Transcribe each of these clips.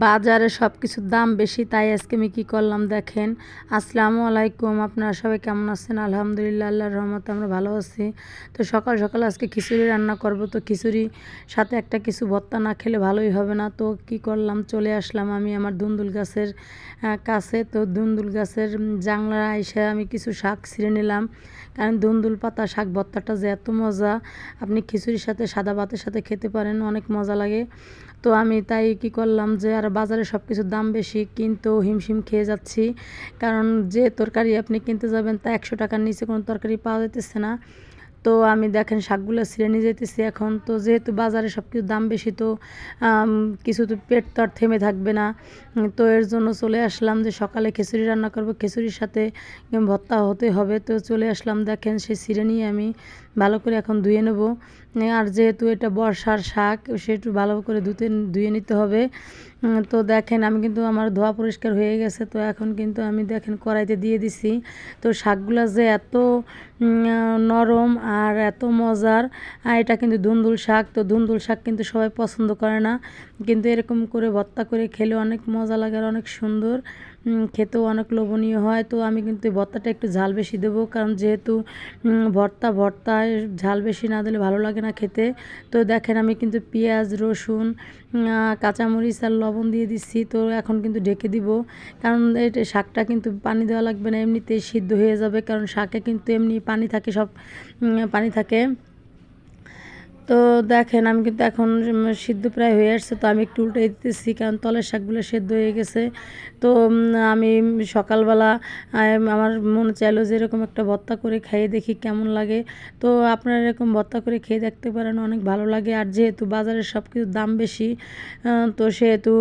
বাজারে সব কিছুর দাম বেশি, তাই আজকে আমি কী করলাম দেখেন। আসসালামু আলাইকুম, আপনারা সবাই কেমন আছেন? আলহামদুলিল্লাহ, আল্লাহর রহমতে আমরা ভালো আছি। তো সকাল সকাল আজকে খিচুড়ি রান্না করব। তো খিচুড়ি সাথে একটা কিছু ভর্তা না খেলে ভালোই হবে না। তো কি করলাম, চলে আসলাম আমি আমার দুন্দুল গাছের কাছে। তো দুন্দুল গাছের জাংলা আইসা আমি কিছু শাক ছিঁড়ে নিলাম, কারণ দুন্দুল পাতা শাক ভর্তাটা যে এত মজা, আপনি খিচুড়ির সাথে সাদা ভাতের সাথে খেতে পারেন, অনেক মজা লাগে। তো আমি তাই কি করলাম যে আর বাজারে সব কিছুর দাম বেশি, কিন্তু হিমশিম খেয়ে যাচ্ছি, কারণ যে তরকারি আপনি কিনতে যাবেন তা 100 টাকার নিচে কোনো তরকারি পাওয়া যাইতেছে না। তো আমি দেখেন শাকগুলো ছিঁড়ে নিয়ে যেতেছি এখন। তো যেহেতু বাজারে সব কিছুর দাম বেশি, তো কিছু তো পেট তো আর থেমে থাকবে না। তো এর জন্য চলে আসলাম যে সকালে খিচুড়ি রান্না করব, খিচুড়ির সাথে ভর্তা হতে হবে। তো চলে আসলাম, দেখেন সে ছিঁড়ে নিয়ে আমি ভালো করে এখন ধুয়ে নেব। আর যেহেতু এটা বর্ষার শাক, সেটু ভালো করে ধুয়ে নিতে হবে। তো দেখেন আমি কিন্তু আমার ধোয়া পরিষ্কার হয়ে গেছে। তো এখন কিন্তু আমি দেখেন কড়াইতে দিয়ে দিছি। তো শাকগুলা যে এত নরম আর এত মজার, আর এটা কিন্তু ধুন্দুল শাক। তো ধুন্দুল শাক কিন্তু সবাই পছন্দ করে না, কিন্তু এরকম করে ভর্তা করে খেলে অনেক মজা লাগে আর অনেক সুন্দর, খেতেও অনেক লোভনীয় হয়। তো আমি কিন্তু ভর্তাটা একটু ঝাল বেশি দেবো, কারণ যেহেতু ভর্তায় ঝাল বেশি না দিলে ভালো লাগে না খেতে। তো দেখেন আমি কিন্তু পেঁয়াজ, রসুন, কাঁচামরিচ আর লবণ দিয়ে দিচ্ছি। তো এখন কিন্তু ঢেকে দিব, কারণ এটা শাকটা কিন্তু পানি দেওয়া লাগবে না, এমনিতেই সিদ্ধ হয়ে যাবে, কারণ শাকে কিন্তু এমনি পানি থাকে, সব পানি থাকে। তো দেখেন আমি কিন্তু এখন সিদ্ধ প্রায় হয়ে আসছে। তো আমি একটু উল্টে দিতেছি, কারণ তলের শাকগুলো সেদ্ধ হয়ে গেছে। তো আমি সকালবেলা আমার মনে চাইলো যে এরকম একটা ভর্তা করে খেয়ে দেখি কেমন লাগে। তো আপনারা এরকম ভর্তা করে খেয়ে দেখতে পারেন, অনেক ভালো লাগে। আর যেহেতু বাজারের সব কিছুর দাম বেশি, তো সেহেতু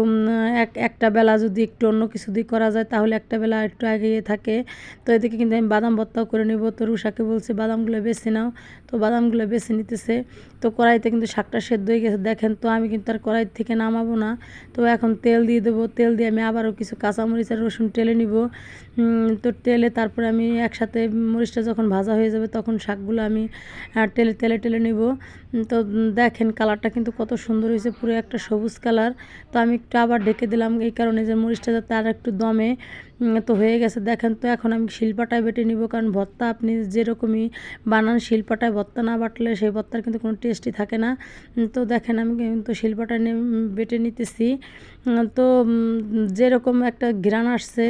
একটা বেলা যদি একটু অন্য কিছু দিয়ে করা যায়, তাহলে একটা বেলা একটু এগিয়ে থাকে। তো এদিকে কিন্তু আমি বাদাম ভর্তাও করে নেব। তো রুষাকে বলছি বাদামগুলো বেছে নাও, তো বাদামগুলো বেছে নিতেছে। তো কড়াইতে কিন্তু শাকটা সেদ্ধ হয়ে গেছে দেখেন। তো আমি কিন্তু আর কড়াই থেকে নামাবো না। তো এখন তেল দিয়ে দেবো, তেল দিয়ে আমি আবারও কিছু কাঁচামরিচ আর রসুন টেলে নিব। তো টেলে তারপরে আমি একসাথে মরিচটা যখন ভাজা হয়ে যাবে, তখন শাকগুলো আমি তেলে টেলে নিব। তো দেখেন কালারটা কিন্তু কত সুন্দর হয়েছে, পুরো একটা সবুজ কালার। তো আমি একটু আবার ঢেকে দিলাম, এই কারণে যে মরিচটা যাতে আর একটু দমে। তো হয়ে গেছে দেখেন। তো এখন আমি শিলপাটায় বেটে নিব, কারণ ভর্তা আপনি যেরকমই বানান, শিলপাটায় ভর্তা না বাটলে সেই ভর্তার কিন্তু কোনো টেস্টই থাকে না। তো দেখেন আমি কিন্তু শিলপাটায় বেটে নিতেছি। তো যেরকম একটা ঘ্রাণ আসছে,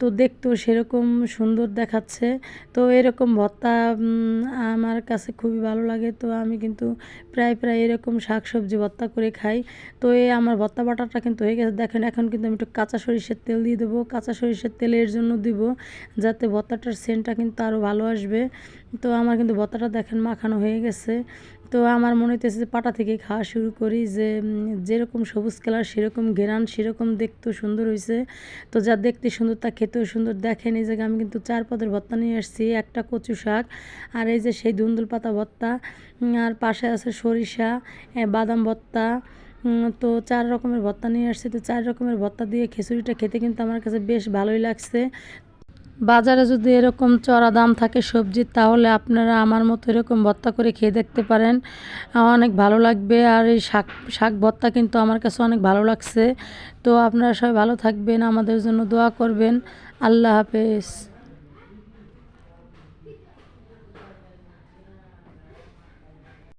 তো দেখতেও সেরকম সুন্দর দেখাচ্ছে। তো এরকম ভর্তা আমার কাছে খুবই ভালো লাগে। তো আমি কিন্তু প্রায় এরকম শাক সবজি ভর্তা করে খাই। তো আমার ভর্তা বাটাটা কিন্তু হয়ে গেছে দেখেন। এখন কিন্তু আমি একটু কাঁচা সরিষার তেল দিয়ে দেবো। কাঁচা সরিষার তেলের জন্য দিব, যাতে ভর্তাটার সেন্টটা কিন্তু আরও ভালো আসবে। তো আমার কিন্তু ভর্তাটা দেখেন মাখানো হয়ে গেছে। তো আমার মনে হইতেছে যে পাটা থেকে খাওয়া শুরু করি, যে যেরকম সবুজ কালার সেরকম ঘেরান, সেরকম দেখতেও সুন্দর হয়েছে। তো যা দেখতে সুন্দর তা খেতেও সুন্দর। দেখেন এই জায়গায় আমি কিন্তু 4 পদের ভর্তা নিয়ে আসছি, একটা কচু শাক, আর এই যে সেই ধুন্দুল পাতা ভর্তা, আর পাশে আছে সরিষা, বাদাম ভর্তা। তো 4 রকমের ভর্তা নিয়ে আসছি। তো 4 রকমের ভর্তা দিয়ে খিচুড়িটা খেতে কিন্তু আমার কাছে বেশ ভালোই লাগছে। বাজারে যদি এরকম চড়া দাম থাকে সবজির, তাহলে আপনারা আমার মতো এরকম ভর্তা করে খেয়ে দেখতে পারেন, অনেক ভালো লাগবে। আর এই শাক ভর্তা কিন্তু আমার কাছে অনেক ভালো লাগছে। তো আপনারা সবাই ভালো থাকবেন, আমাদের জন্য দোয়া করবেন। আল্লাহ হাফেজ।